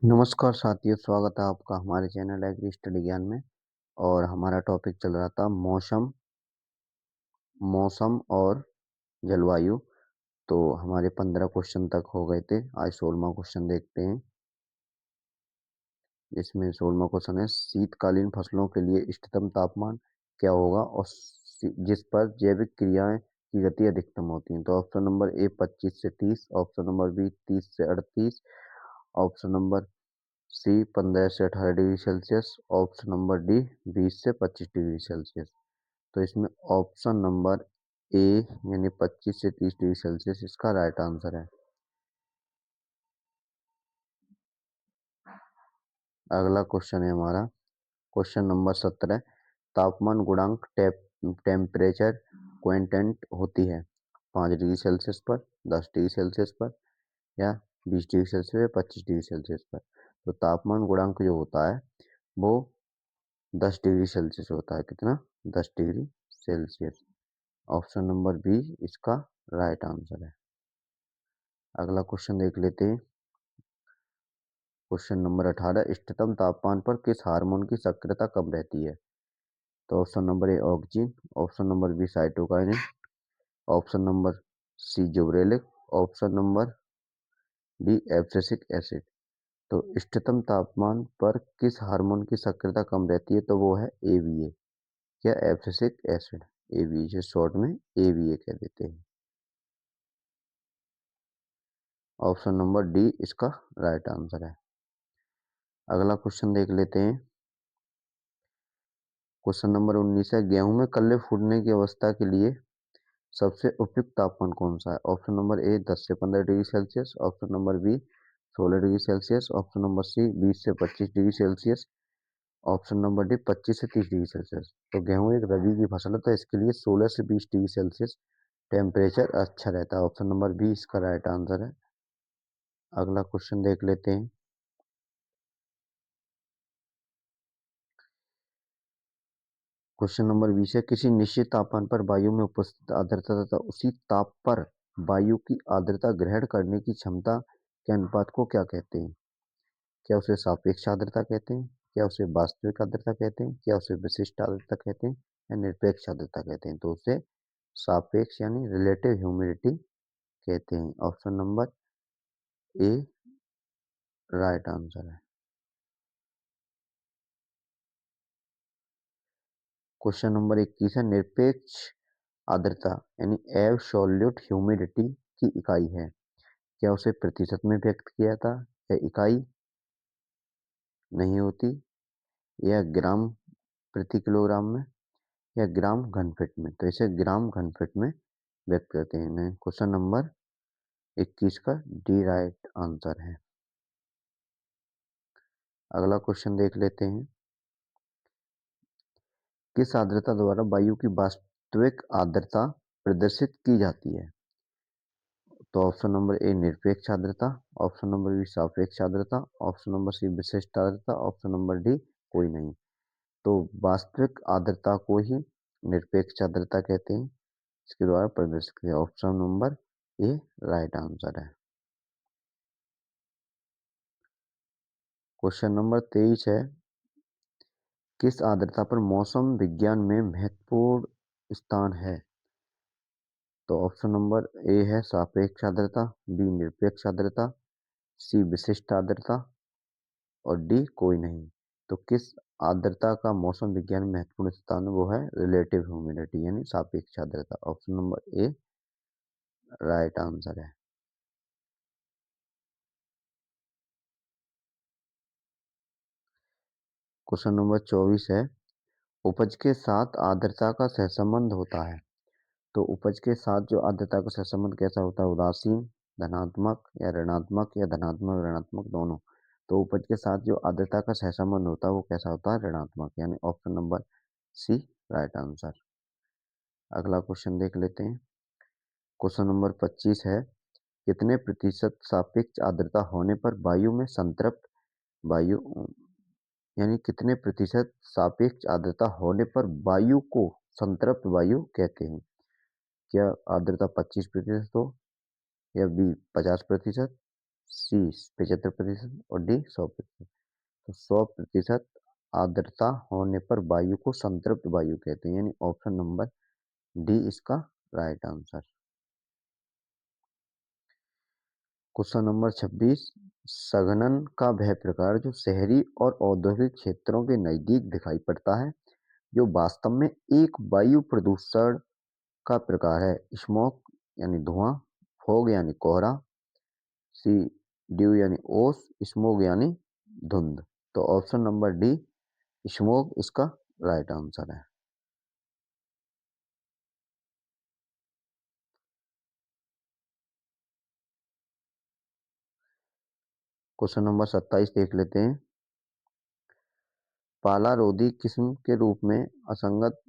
नमस्कार साथियों, स्वागत है आपका हमारे चैनल एग्री स्टडी ज्ञान में। और हमारा टॉपिक चल रहा था मौसम मौसम और जलवायु। तो हमारे 15 क्वेश्चन तक हो गए थे। आज 16वां क्वेश्चन देखते हैं। इसमें 16वां क्वेश्चन है, शीतकालीन फसलों के लिए इष्टतम तापमान क्या होगा और जिस पर जैविक क्रियाएं की गति अधिकतम होती है। तो ऑप्शन नंबर ए 25 से 30, ऑप्शन नंबर बी 30 से 38, ऑप्शन नंबर सी 15 से 18 degree Celsius, option number D 20 से 25 डिग्री सेल्सियस। तो इसमें ऑप्शन नंबर ए यानी 25 से 30 डिग्री सेल्सियस इसका राइट आंसर है। अगला क्वेश्चन है हमारा क्वेश्चन नंबर 17। तापमान गुणांक टेम्परेचर क्वांटेंट होती है 5 डिग्री सेल्सियस पर, 10 डिग्री सेल्सियस पर, या 20 डिग्री सेल्सियस या 25 डिग्री सेल्सियस पर। तो तापमान गुणांक जो होता है वो 10 डिग्री सेल्सियस होता है। कितना? 10 degree Celsius. Option number B इसका राइट आंसर है। अगला क्वेश्चन देख लेते हैं। क्वेश्चन नंबर 18, इष्टतम तापमान पर किस हार्मोन की सक्रियता कम रहती है। तो option number A oxygen, option number B cytokinin, option number C gibberellic, option number D abscisic acid. तो इष्टतम तापमान पर किस हार्मोन की सक्रियता कम रहती है, तो वो है एवीए या एब्सिसिक एसिड। एवीए से शॉर्ट में एवीए कह देते हैं। ऑप्शन नंबर डी इसका राइट आंसर है। अगला क्वेश्चन देख लेते हैं। क्वेश्चन नंबर 19 है, गेहूं में कल्ले फूटने की अवस्था के लिए सबसे उपयुक्त तापमान कौन सा है। ऑप्शन नंबर ए 10 से 15 degree Celsius, option number B 16 degree Celsius, option number C 20 से 25 degree Celsius, option number D 25 से 30 डिग्री सेल्सियस। तो गेहूं एक रबी की फसल है, तो इसके लिए 16 से 20 डिग्री सेल्सियस टेम्परेचर अच्छा रहता है। ऑप्शन नंबर बी इसका राइट आंसर है। अगला क्वेश्चन देख लेते हैं। क्वेश्चन नंबर 20 है, किसी निश्चित तापमान पर वायु में उपस्थित आर्द्रता तथा उसी ताप पर वायु की आर्द्रता ग्रहण करने की क्षमता के अनुपात को क्या कहते हैं। क्या उसे सापेक्ष आर्द्रता कहते हैं, क्या उसे वास्तविक आर्द्रता कहते हैं, क्या उसे विशिष्ट आर्द्रता कहते हैं, या निरपेक्ष आर्द्रता कहते हैं। तो उसे सापेक्ष यानी रिलेटिव ह्यूमिडिटी कहते हैं। ऑप्शन नंबर ए राइट आंसर है। क्वेश्चन नंबर 21 है, निरपेक्ष आर्द्रता यानी एब्सोल्यूट ह्यूमिडिटी की इकाई है। क्या उसे प्रतिशत में व्यक्त किया था, या इकाई नहीं होती, या ग्राम प्रति किलोग्राम में, या ग्राम घन फीट में। तो इसे ग्राम घन फीट में व्यक्त करते हैं। क्वेश्चन नंबर 21 का डी राइट आंसर है। अगला क्वेश्चन देख लेते हैं। किस आर्द्रता द्वारा वायु की वास्तविक आर्द्रता प्रदर्शित की जाती है। तो ऑप्शन नंबर ए निरपेक्ष आर्द्रता, ऑप्शन नंबर बी सापेक्ष आर्द्रता, ऑप्शन नंबर सी विशिष्ट आर्द्रता, ऑप्शन नंबर डी कोई नहीं। तो वास्तविक आर्द्रता को ही निरपेक्ष आर्द्रता कहते हैं। इसके द्वारा प्रदर्शित किया। ऑप्शन नंबर ए राइट आंसर है। क्वेश्चन नंबर 23 है, किस आर्द्रता पर मौसम विज्ञान में महत्वपूर्ण स्थान है। तो ऑप्शन नंबर ए है सापेक्ष आर्द्रता, बी निरपेक्ष आर्द्रता, सी विशिष्ट आर्द्रता, और डी कोई नहीं। तो किस आर्द्रता का मौसम विज्ञान में महत्वपूर्ण स्थान वो है रिलेटिव ह्यूमिडिटी यानी सापेक्ष आर्द्रता। ऑप्शन नंबर ए राइट आंसर है। क्वेश्चन नंबर 24 है, उपज के साथ आर्द्रता का सहसंबंध होता है। तो उपज के साथ जो आर्द्रता का सहसंबंध कैसा होता है, उदासीन, धनात्मक या ऋणात्मक, या धनात्मक ऋणात्मक दोनों। तो उपज के साथ जो आर्द्रता का सहसंबंध होता है वो कैसा होता है, ऋणात्मक, यानी option number C right answer. अगला क्वेश्चन देख लेते हैं। क्वेश्चन नंबर 25 है, कितने प्रतिशत सापेक्ष आर्द्रता होने पर वायु में संतृप्त वायु यानी कितने प्रतिशत सापेक्ष आर्द्रता होने पर वायु को संतृप्त वायु कहते हैं। क्या आर्द्रता 25% हो, या बी 50%, सी 75% और डी 100%। तो 100% आर्द्रता होने पर वायु को संतृप्त वायु कहते हैं, यानी ऑप्शन नंबर डी इसका राइट आंसर। क्वेश्चन नंबर 26, संघनन का वह प्रकार जो शहरी और औद्योगिक क्षेत्रों के नजदीक दिखाई पड़ता है, जो वास्तव में एक वायु प्रदूषण का प्रकार है। स्मोक यानी धुआं, फॉग यानी कोहरा, सी ड्यू यानी ओस, स्मोक यानी धुंध। तो ऑप्शन नंबर डी स्मोक इसका राइट आंसर है। क्वेश्चन नंबर 27 देख लेते हैं। पालारोधी किस्म के रूप में असंगत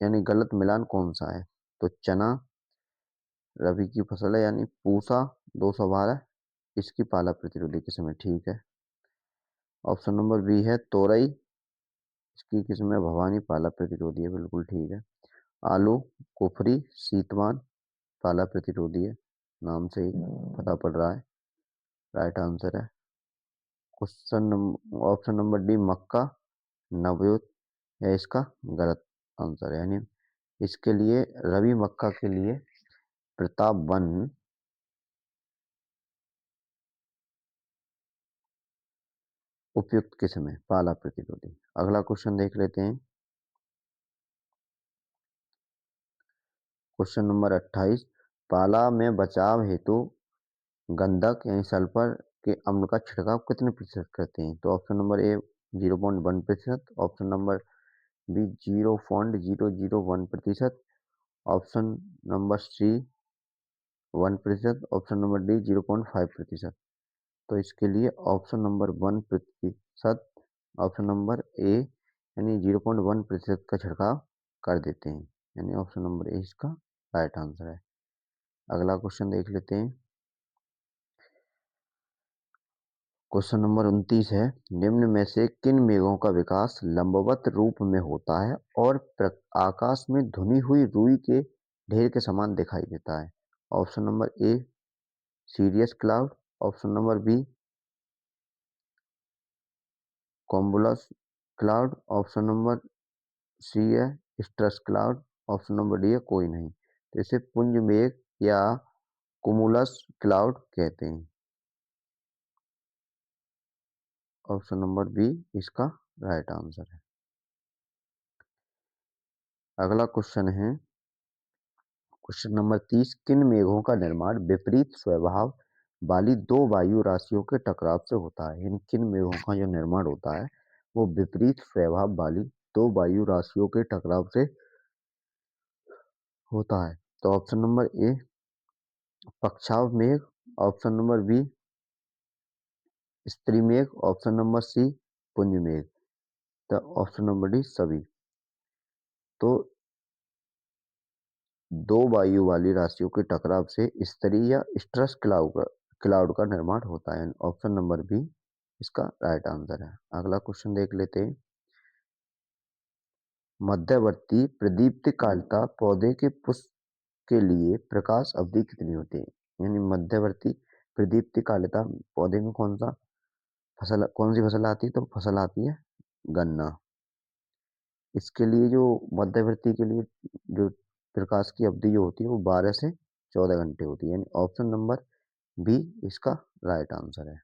यानी गलत मिलान कौन सा है? तो चना रबी की फसल है, यानी पूसा 212 इसकी पाला प्रतिरोधी किस्म है, ठीक है। ऑप्शन नंबर बी है तोरई, इसकी किस्म है भवानी, पाला प्रतिरोधी है, बिल्कुल ठीक है। आलू कुफरी शीतवान, पाला प्रतिरोधी है, नाम से ही पता पड़ रहा है, राइट आंसर है। Question number option number D मक्का नवयुत है इसका गलत आंसर है, यानी इसके लिए रवि मक्का के लिए प्रताप वन उपयुक्त किस्म है, पाला प्रतिरोधी। अगला क्वेश्चन देख लेते हैं। क्वेश्चन नंबर 28, पाला में बचाव हेतु गंधक यानी सल्फर के अम्ल का छिड़काव कितने प्रतिशत करते हैं? तो option number A 0.1%, option number B 0.001%, option number C 1%, option number D 0.5%। तो इसके लिए option number 1%, option number A यानी 0.1% का छिड़काव कर देते हैं, यानी ऑप्शन नंबर ए इसका राइट आंसर है। अगला क्वेश्चन देख लेते हैं। क्वेश्चन नंबर 29 है, निम्न में से किन मेघों का विकास लंबवत रूप में होता है और आकाश में धुनी हुई रुई के ढेर के समान दिखाई देता है? Option number A cirrus cloud, option number B cumulus cloud, option number C है stratus cloud, option number D है कोई नहीं। तो इसे पुंज मेघ या कुमुलस क्लाउड कहते हैं, ऑप्शन नंबर बी इसका राइट आंसर है। अगला क्वेश्चन है क्वेश्चन नंबर 30, किन मेघों का निर्माण विपरीत स्वभाव वाली दो वायु राशियों के टकराव से होता है? इन किन मेघों का जो निर्माण होता है वो विपरीत स्वभाव वाली दो वायु राशियों के टकराव से होता है? तो ऑप्शन नंबर ए पक्षाव मेघ, ऑप्शन नंबर बी स्त्री मेघ, ऑप्शन नंबर सी पुंज मेघ, तो ऑप्शन नंबर डी सभी। तो दो वायु वाली राशियों के टकराव से स्तरी या स्ट्रेस क्लाउड का निर्माण होता है, ऑप्शन नंबर बी इसका राइट आंसर है। अगला क्वेश्चन देख लेते हैं। मध्यवर्ती प्रदीप्तिकालिता पौधे के पुष्प के लिए प्रकाश अवधि कितनी होती है? यानी मध्यवर्ती प्रदीप्तिकालिता पौधे में कौन सी फसल आती है? तो फसल आती है गन्ना। इसके लिए जो मध्यवर्ती के लिए जो प्रकाश की अवधि जो होती है वो 12 से 14 घंटे होती है, यानी ऑप्शन नंबर बी इसका राइट आंसर है।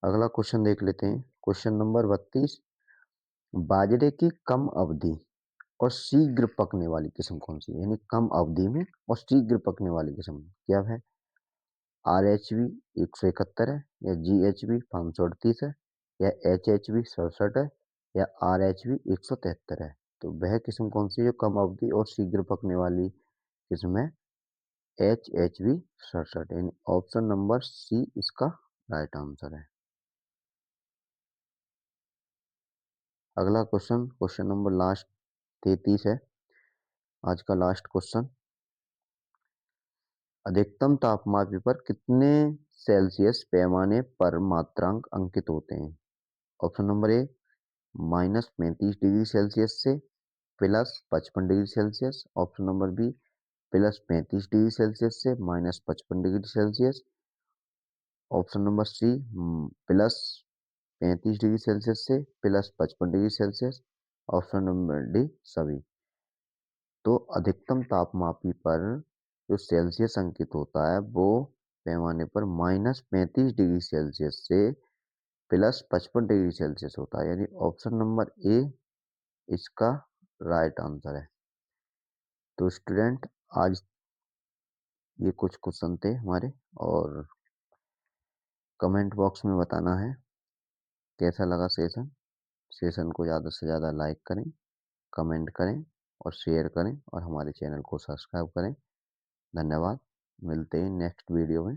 अगला क्वेश्चन देख लेते हैं। क्वेश्चन नंबर 32, बाजरे की कम अवधि और शीघ्र पकने वाली किस्म कौन सी है? यानी कम अवधि में और शीघ्र पकने वाली किस्म क्या है? RHV 171 है, या GHV 538 है, या HHV 67 है, या RHV 173 है? तो वह किस्म कौन सी है जो कम अवधि और शीघ्र पकने वाली किस्म है? HHV 67, यानी ऑप्शन नंबर सी इसका राइट आंसर है। अगला क्वेश्चन क्वेश्चन नंबर लास्ट 33 है, आज का लास्ट क्वेश्चन। अधिकतम तापमान पर कितने सेल्सियस पैमाने पर मात्रांक अंकित होते हैं? Option number A -35 degree Celsius से +55 degree Celsius, option number B +35 degree Celsius से -55 degree Celsius. Option number C, +35 degree Celsius से +55 degree Celsius. Option number D, सभी। तो अधिकतम तापमापी पर जो सेल्सियस अंकित होता है वो पैमाने पर -35 डिग्री सेल्सियस से +55 डिग्री सेल्सियस होता है, यानी ऑप्शन नंबर ए इसका राइट आंसर है। तो स्टूडेंट, आज ये कुछ क्वेश्चन थे हमारे, और कमेंट बॉक्स में बताना है कैसा लगा सेशन। सेशन को ज़्यादा से ज़्यादा लाइक करें, कमेंट करें और शेयर करें, और हमारे चैनल को सब्सक्राइब करें। धन्यवाद। मिलते हैं नेक्स्ट वीडियो में।